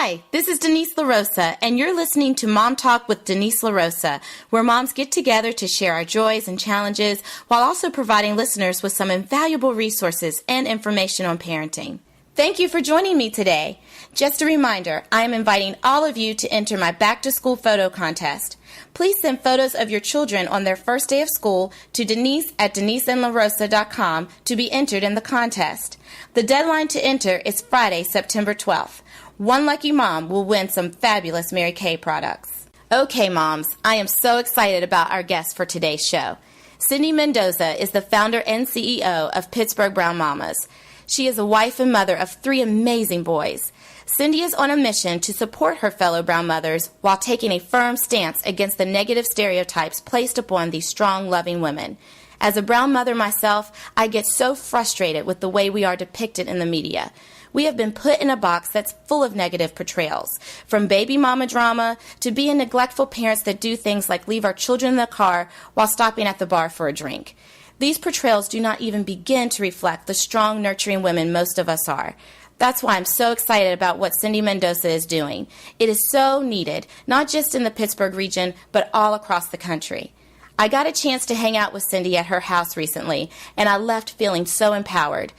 Hi, this is Denise LaRosa, and you're listening to Mom Talk with Denise LaRosa, where moms get together to share our joys and challenges while also providing listeners with some invaluable resources and information on parenting. Thank you for joining me today. Just a reminder, I am inviting all of you to enter my back-to-school photo contest. Please send photos of your children on their first day of school to Denise at deniseandlarosa.com to be entered in the contest. The deadline to enter is Friday, September 12th. One lucky mom will win some fabulous Mary Kay products. Okay, moms, I am so excited about our guest for today's show. Cindy Mendoza is the founder and CEO of Pittsburgh Brown Mamas. She is a wife and mother of 3 amazing boys. Cindy is on a mission to support her fellow brown mothers while taking a firm stance against the negative stereotypes placed upon these strong, loving women. As a brown mother myself, I get so frustrated with the way we are depicted in the media. We have been put in a box that's full of negative portrayals, from baby mama drama to being neglectful parents that do things like leave our children in the car while stopping at the bar for a drink. These portrayals do not even begin to reflect the strong, nurturing women most of us are. That's why I'm so excited about what Cindy Mendoza is doing. It is so needed, not just in the Pittsburgh region, but all across the country. I got a chance to hang out with Cindy at her house recently, and I left feeling so empowered.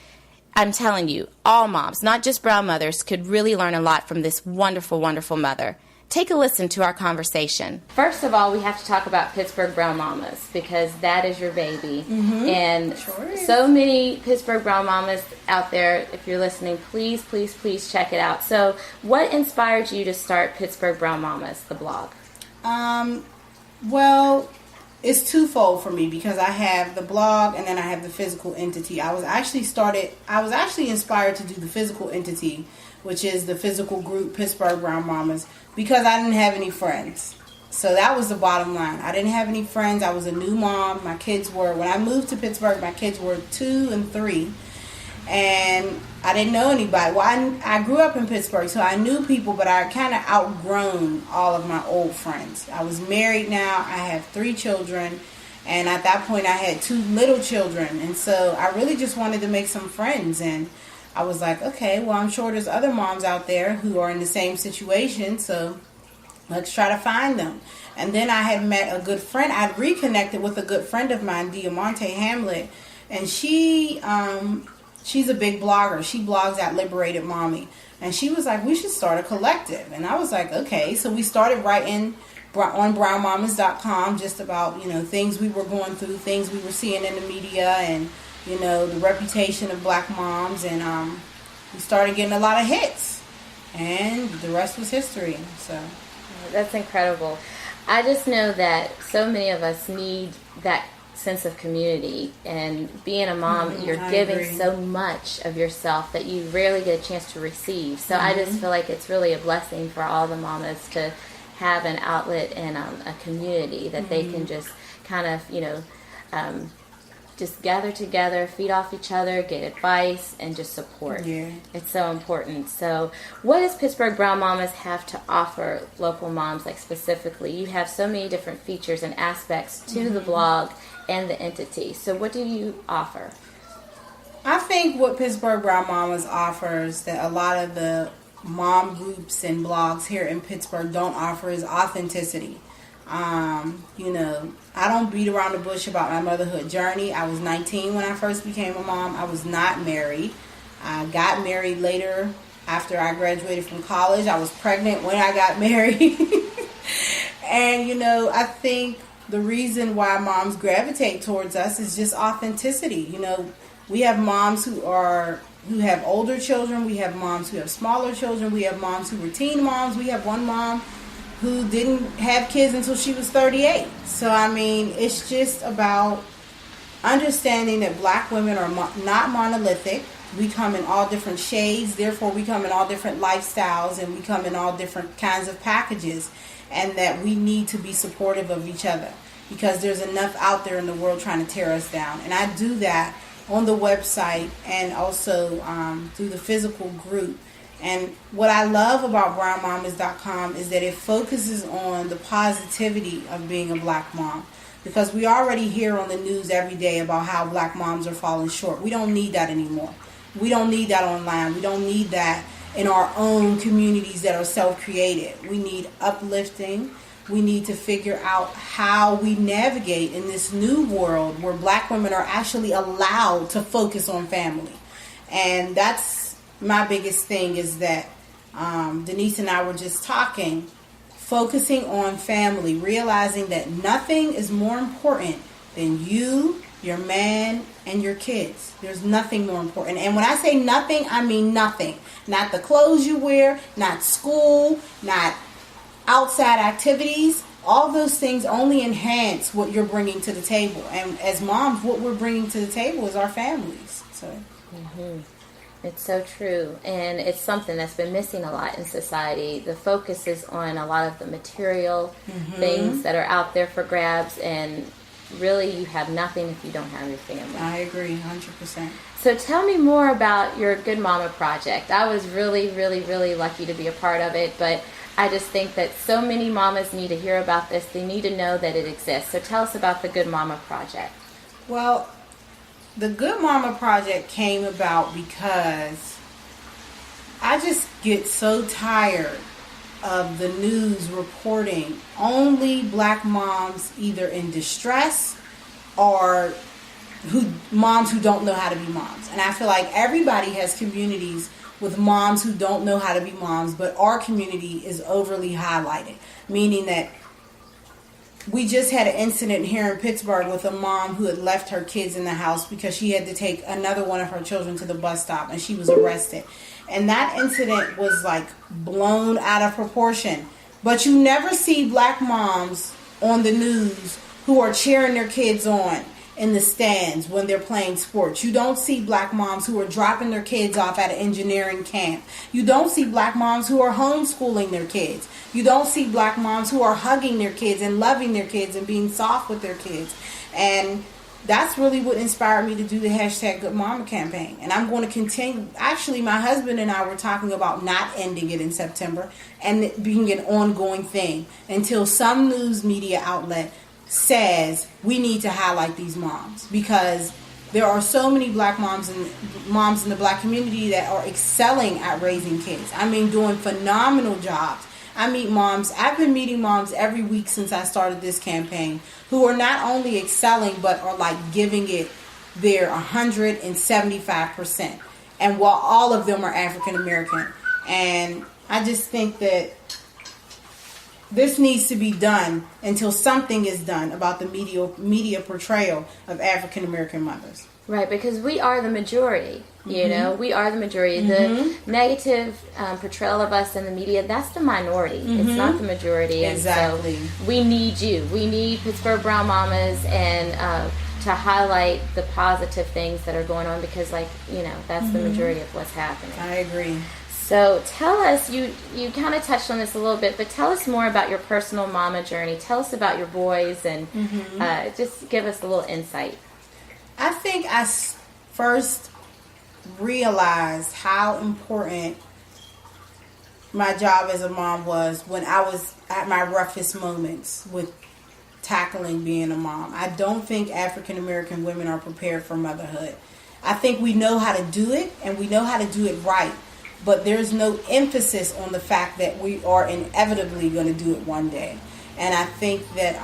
I'm telling you, all moms, not just brown mothers, could really learn a lot from this wonderful, wonderful mother. Take a listen to our conversation. First of all, we have to talk about Pittsburgh Brown Mamas because that is your baby. Mm-hmm. And sure so many Pittsburgh Brown Mamas out there, if you're listening, please, please, please check it out. So what inspired you to start Pittsburgh Brown Mamas, the blog? Well, it's twofold for me because I have the blog and then I have the physical entity. I was actually inspired to do the physical entity, which is the physical group Pittsburgh Brown Mamas, because I didn't have any friends. So that was the bottom line. I didn't have any friends. I was a new mom. My kids were, when I moved to Pittsburgh, my kids were 2 and 3. And I didn't know anybody. Well, I grew up in Pittsburgh, so I knew people, but I kind of outgrown all of my old friends. I was married now. I have 3 children. And at that point, I had 2 little children. And so I really just wanted to make some friends. And I was like, okay, well, I'm sure there's other moms out there who are in the same situation, so let's try to find them. And then I had met a good friend. I'd reconnected with a good friend of mine, Diamante Hamlet, and she's a big blogger. She blogs at Liberated Mommy. And she was like, we should start a collective. And I was like, okay. So we started writing on brownmamas.com just about, things we were going through, things we were seeing in the media, and the reputation of black moms, and we started getting a lot of hits, and the rest was history. So that's incredible. I just know that so many of us need that sense of community, and being a mom, you're giving so much of yourself that you rarely get a chance to receive. So I just feel like it's really a blessing for all the mamas to have an outlet and a community that they can just kind of, just gather together, feed off each other, get advice, and just support. Yeah. It's so important. So what does Pittsburgh Brown Mamas have to offer local moms, like specifically? You have so many different features and aspects to the blog and the entity. So what do you offer? I think what Pittsburgh Brown Mamas offers that a lot of the mom groups and blogs here in Pittsburgh don't offer is authenticity. I don't beat around the bush about my motherhood journey. I was 19 when I first became a mom. I was not married. I got married later after I graduated from college. I was pregnant when I got married. And, I think the reason why moms gravitate towards us is just authenticity. We have moms who have older children. We have moms who have smaller children. We have moms who were teen moms. We have one mom who didn't have kids until she was 38. So, it's just about understanding that black women are not monolithic. We come in all different shades, therefore we come in all different lifestyles, and we come in all different kinds of packages, and that we need to be supportive of each other because there's enough out there in the world trying to tear us down. And I do that on the website and also through the physical group. And what I love about brownmamas.com is that it focuses on the positivity of being a black mom. Because we already hear on the news every day about how black moms are falling short. We don't need that anymore. We don't need that online. We don't need that in our own communities that are self-created. We need uplifting. We need to figure out how we navigate in this new world where Black women are actually allowed to focus on family. And that's my biggest thing, is that Denise and I were just talking, focusing on family, realizing that nothing is more important than you, your man, and your kids. There's nothing more important. And when I say nothing, I mean nothing. Not the clothes you wear, not school, not outside activities. All those things only enhance what you're bringing to the table. And as moms, what we're bringing to the table is our families. So It's so true, and it's something that's been missing a lot in society. The focus is on a lot of the material things that are out there for grabs, and really you have nothing if you don't have your family. I agree 100%. So tell me more about your Good Mama project. I was really, really, really lucky to be a part of it, but I just think that so many mamas need to hear about this. They need to know that it exists. So tell us about the Good Mama project. Well, the Good Mama project came about because I just get so tired of the news reporting only Black moms either in distress or moms who don't know how to be moms. And I feel like everybody has communities with moms who don't know how to be moms, but our community is overly highlighted, meaning that we just had an incident here in Pittsburgh with a mom who had left her kids in the house because she had to take another one of her children to the bus stop, and she was arrested. And that incident was like blown out of proportion. But you never see Black moms on the news who are cheering their kids on in the stands when they're playing sports. You don't see Black moms who are dropping their kids off at an engineering camp. You don't see Black moms who are homeschooling their kids. You don't see Black moms who are hugging their kids and loving their kids and being soft with their kids. And that's really what inspired me to do the hashtag Good Mama campaign. And I'm going to continue. Actually, my husband and I were talking about not ending it in September and it being an ongoing thing until some news media outlet says we need to highlight these moms, because there are so many Black moms and moms in the Black community that are excelling at raising kids. I mean, doing phenomenal jobs. I've been meeting moms every week since I started this campaign who are not only excelling but are like giving it their 175%. And while all of them are African American. And I just think that this needs to be done until something is done about the media portrayal of African American mothers. Right, because we are the majority, you know, we are the majority. The negative portrayal of us in the media, that's the minority. It's not the majority. Exactly. And so we need you. We need Pittsburgh Brown Mamas and to highlight the positive things that are going on, because, like, you know, that's the majority of what's happening. I agree. So tell us, you kind of touched on this a little bit, but tell us more about your personal mama journey. Tell us about your boys and just give us a little insight. I think I first realized how important my job as a mom was when I was at my roughest moments with tackling being a mom. I don't think African American women are prepared for motherhood. I think we know how to do it and we know how to do it right, but there's no emphasis on the fact that we are inevitably going to do it one day. And I think that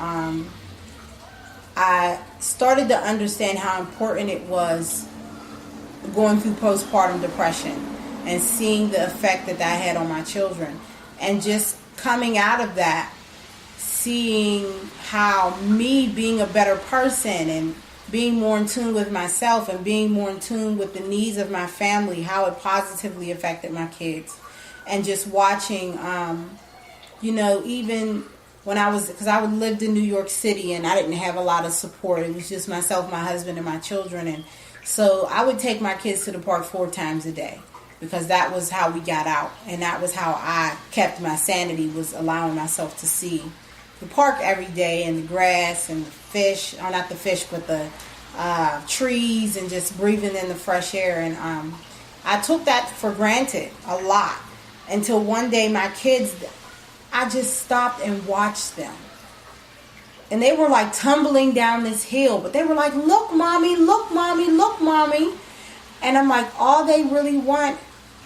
I started to understand how important it was going through postpartum depression and seeing the effect that that had on my children. And just coming out of that, seeing how me being a better person and being more in tune with myself and being more in tune with the needs of my family, how it positively affected my kids. And just watching, even when because I lived in New York City and I didn't have a lot of support. It was just myself, my husband, and my children. And so I would take my kids to the park 4 times a day because that was how we got out. And that was how I kept my sanity, was allowing myself to see the park every day and the grass and the fish, or not the fish, but the trees, and just breathing in the fresh air. And I took that for granted a lot until one day my kids, I just stopped and watched them. And they were like tumbling down this hill, but they were like, look, mommy, look, mommy, look, mommy. And I'm like, all they really want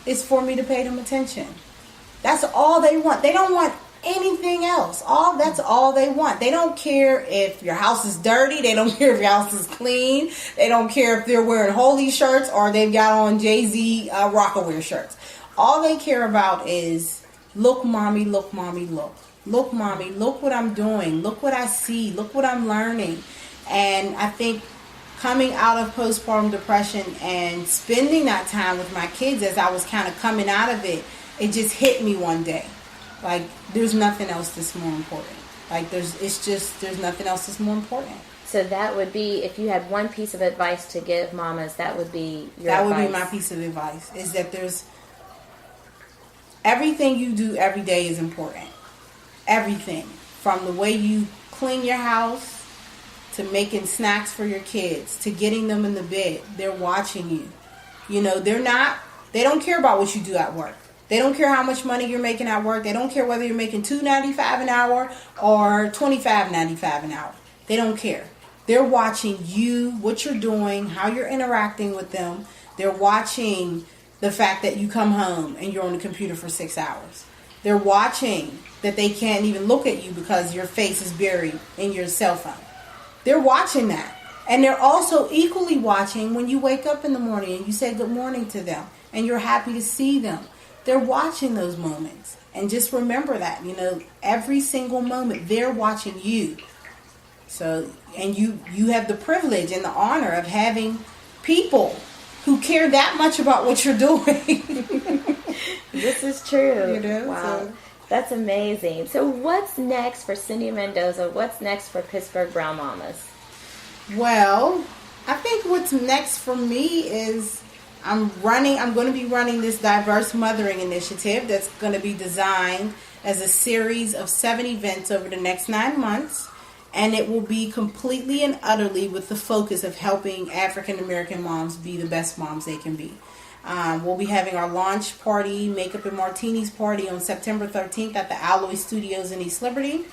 is for me to pay them attention. That's all they want. They don't want anything else. That's all they want. They don't care if your house is dirty. They don't care if your house is clean. They don't care if they're wearing holy shirts or they've got on Jay-Z Rockaware shirts. All they care about is, look, mommy, look, mommy, look. Look, mommy, look what I'm doing. Look what I see. Look what I'm learning. And I think coming out of postpartum depression and spending that time with my kids as I was kind of coming out of it, it just hit me one day. Like, there's nothing else that's more important. Like, there's nothing else that's more important. So that would be, if you had one piece of advice to give mamas, that would be your That advice. would be my piece of advice, is that there's, everything you do every day is important. Everything. From the way you clean your house, to making snacks for your kids, to getting them in the bed. They're watching you. You know, they don't care about what you do at work. They don't care how much money you're making at work. They don't care whether you're making $2.95 an hour or $25.95 an hour. They don't care. They're watching you, what you're doing, how you're interacting with them. They're watching the fact that you come home and you're on the computer for 6 hours. They're watching that they can't even look at you because your face is buried in your cell phone. They're watching that. And they're also equally watching when you wake up in the morning and you say good morning to them and you're happy to see them. They're watching those moments. And just remember that, you know, every single moment they're watching you. So, and you have the privilege and the honor of having people who care that much about what you're doing. This is true. You know, wow. so. That's amazing. So what's next for Cindy Mendoza? What's next for Pittsburgh Brown Mamas? Well, I think what's next for me is I'm going to be running this diverse mothering initiative that's going to be designed as a series of 7 events over the next 9 months. And it will be completely and utterly with the focus of helping African American moms be the best moms they can be. We'll be having our launch party, Makeup and Martinis party on September 13th at the Alloy Studios in East Liberty.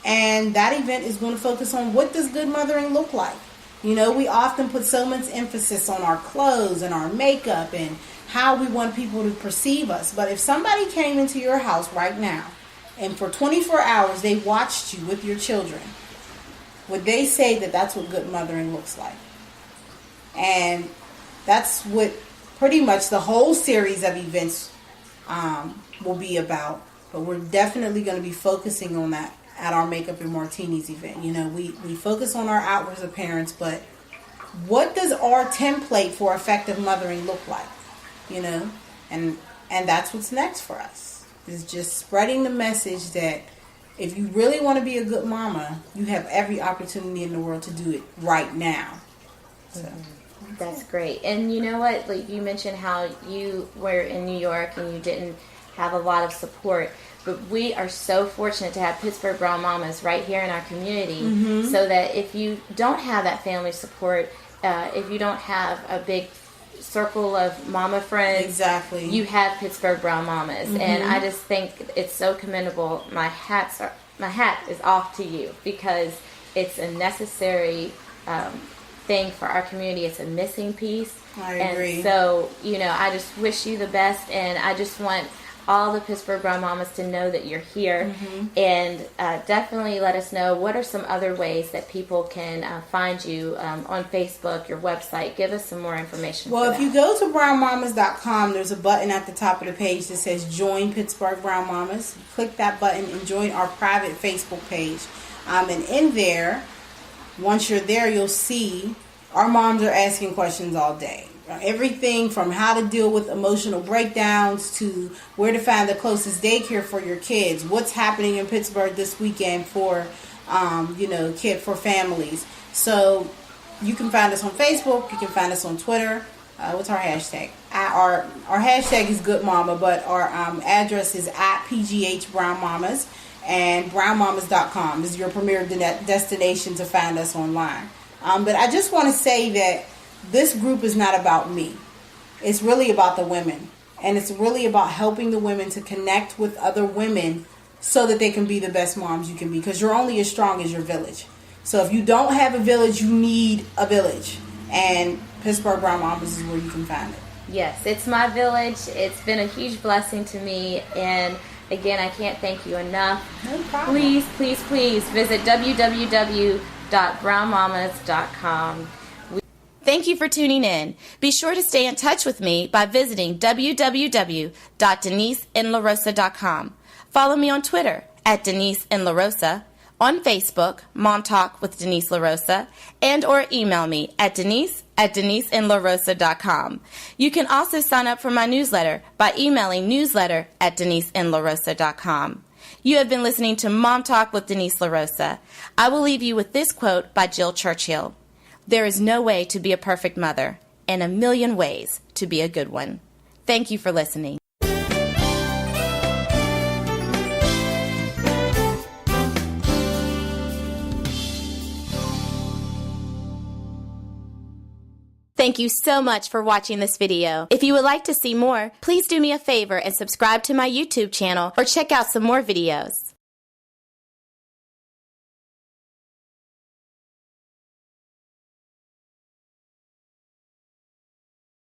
And that event is going to focus on what does good mothering look like. You know, we often put so much emphasis on our clothes and our makeup and how we want people to perceive us. But if somebody came into your house right now and for 24 hours they watched you with your children, would they say that that's what good mothering looks like? And that's what pretty much the whole series of events will be about. But we're definitely going to be focusing on that at our Makeup and Martinis event. You know, we focus on our outward appearance, but what does our template for effective mothering look like? You know, and that's what's next for us, is just spreading the message that if you really want to be a good mama, you have every opportunity in the world to do it right now. So. That's great. And you know what? Like you mentioned how you were in New York and you didn't have a lot of support. But we are so fortunate to have Pittsburgh Brown Mamas right here in our community, so that if you don't have that family support, if you don't have a big circle of mama friends, exactly, you have Pittsburgh Brown Mamas. And I just think it's so commendable. My hat is off to you, because it's a necessary thing for our community. It's a missing piece. I agree. And so, you know, I just wish you the best, and I just want all the Pittsburgh Brown Mamas to know that you're here. And definitely let us know what are some other ways that people can find you on Facebook, your website. Give us some more information. Well, if you go to brownmamas.com, there's a button at the top of the page that says Join Pittsburgh Brown Mamas. Click that button and join our private Facebook page. And in there, once you're there, you'll see our moms are asking questions all day. Everything from how to deal with emotional breakdowns to where to find the closest daycare for your kids. What's happening in Pittsburgh this weekend for, for families. So you can find us on Facebook. You can find us on Twitter. What's our hashtag? Our hashtag is Good Mama, but our address is at PGH Brown Mamas, and brownmamas.com is your premier destination to find us online. But I just want to say that this group is not about me. It's really about the women. And it's really about helping the women to connect with other women so that they can be the best moms you can be. Because you're only as strong as your village. So if you don't have a village, you need a village. And Pittsburgh Brown Mamas is where you can find it. Yes, it's my village. It's been a huge blessing to me, and again, I can't thank you enough. No problem. Please, please, please visit www.brownmamas.com. Thank you for tuning in. Be sure to stay in touch with me by visiting www.deniseandlarosa.com. Follow me on Twitter at Denise and LaRosa, on Facebook, Mom Talk with Denise LaRosa, and or email me at deniseandlarosa.com. You can also sign up for my newsletter by emailing newsletter@deniseandlarosa.com. You have been listening to Mom Talk with Denise LaRosa. I will leave you with this quote by Jill Churchill. There is no way to be a perfect mother, and a million ways to be a good one. Thank you for listening. Thank you so much for watching this video. If you would like to see more, please do me a favor and subscribe to my YouTube channel or check out some more videos.